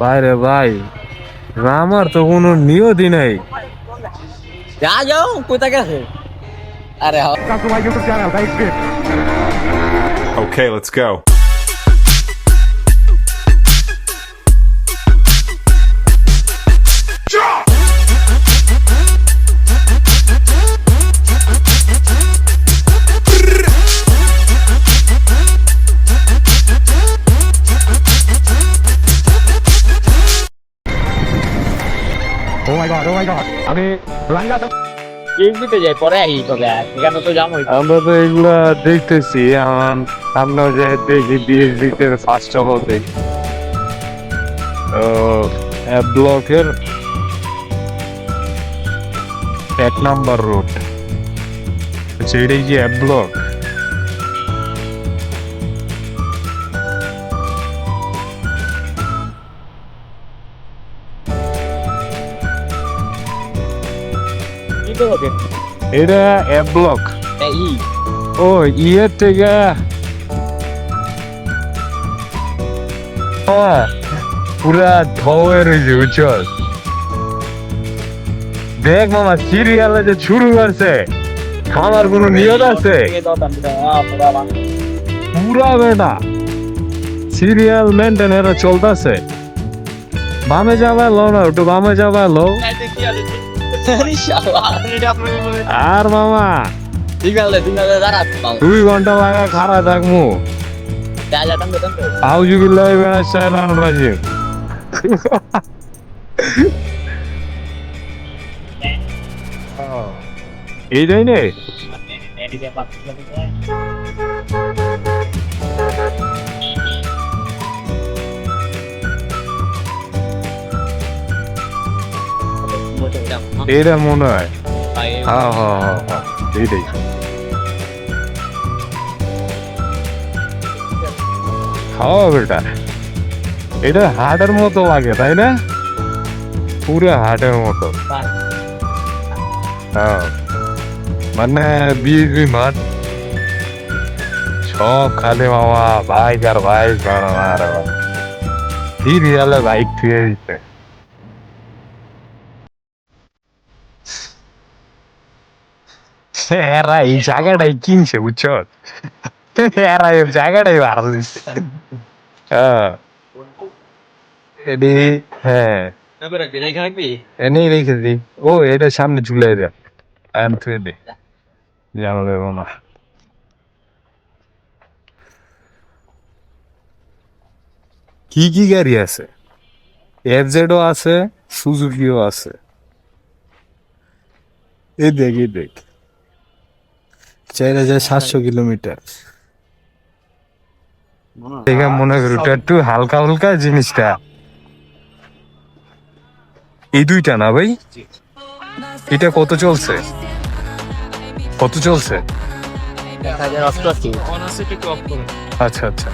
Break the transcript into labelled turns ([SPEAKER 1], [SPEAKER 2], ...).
[SPEAKER 1] ভাই রে ভাই, আমার তো কোনো নিয়তি নেই।
[SPEAKER 2] যা যাও কোথায় গেছে? আরে
[SPEAKER 3] Okay, let's go.
[SPEAKER 1] Oh my god, oh my god, আমি রাঙ্গা
[SPEAKER 2] এমনিতে যাই পরে আই তবে এখানে তো যাবো।
[SPEAKER 1] আমরা তো এগুলা দেখতেছি। আমরা যে দেখি বিএসডিতে ফার্স্ট অফ অল দেখি ব্লকের 1 নম্বর রোড, এটাই কি অ্যাপ ব্লক?
[SPEAKER 2] কি তো হবে?
[SPEAKER 1] এটা অ্যাপ ব্লক।
[SPEAKER 2] এই
[SPEAKER 1] ও ইয়ের থেকে পুরা ধোয়া রয়েছে, বুঝছ? দেখ মামা, সিরিয়ালে যে শুরু করছে, খামার কোনো নিয়ত আছে? পুরা বেটা সিরিয়াল মেনটেন এরা চলতেছে। বামে যাবাই লো না, একটু বামে যাবাই লো। আর মামা 2 ঘন্টা লাগা খারা থাকমু। আউযুবিল্লাহি মিনাশ শাইতানির রাজিম। এইটাই নে। এটা মনে হয়, হ্যাঁ হ্যাঁ হ্যাঁ হ্যাঁ, এইটাই। খাওয়া বেটা, এটা হাটের মতো লাগে তাই না? পুরো হাটের মতো। হ্যাঁ, মানে বিএসবি মাঠ সব খালি মামা বাইক আর বাইক আর সিরিয়ালে বাইক থুয়ে দিতে। এরা এই জায়গাটাই কিনছে, বুঝছ? এরা এই জায়গাটাই ভাড়া দিচ্ছে। হ্যাঁ এডি, হ্যাঁ এনেই রেখে দি। ও এটা সামনে ঝুলাই দেয়, আম থুয়ে দে, জানো দেবো না। কি কি গাড়ি আছে? এফজেডও আছে, সুজুকিও আছে। এই দেখ, এই দেখ, 4700 কিলোমিটার। দেখে মনে করি ওটা একটু হালকা হালকা জিনিসটা। এই দুইটা না ভাই? এটা কত চলছে? কত চলছে?
[SPEAKER 2] 1088।
[SPEAKER 1] আচ্ছা আচ্ছা।